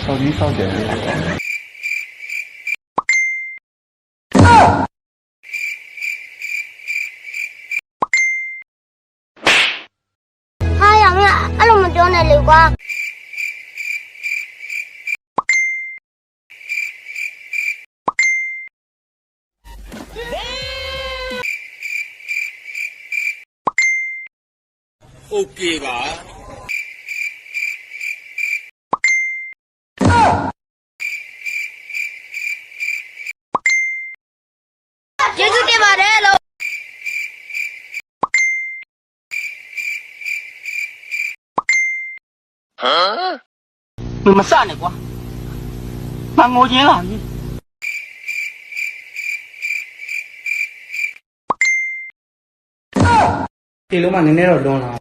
ဆောက်ကြီးဆောက်တယ်လေဟာရမအဲ့လိုမပြောနဲ့လေကွာโอเคပါကျေးဇူးတင်ပါတယ်လို့你们散了瓜，那我赢了你。ဒီလုံးမှနည်းနည်းတော့လွန်လာ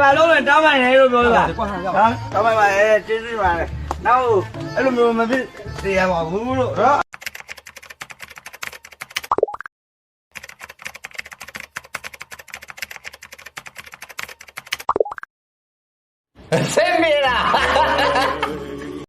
ဘာလို့လဲတောင်းပန်နေလို့ပြောတာဟာတောင်းပန်ပါရဲ့ကျေးဇူးပါတယ်နောက်အဲ့လိုမျိုးမဖြစ်စေရပါဘူးလို့နော်ဆင်းပြေလား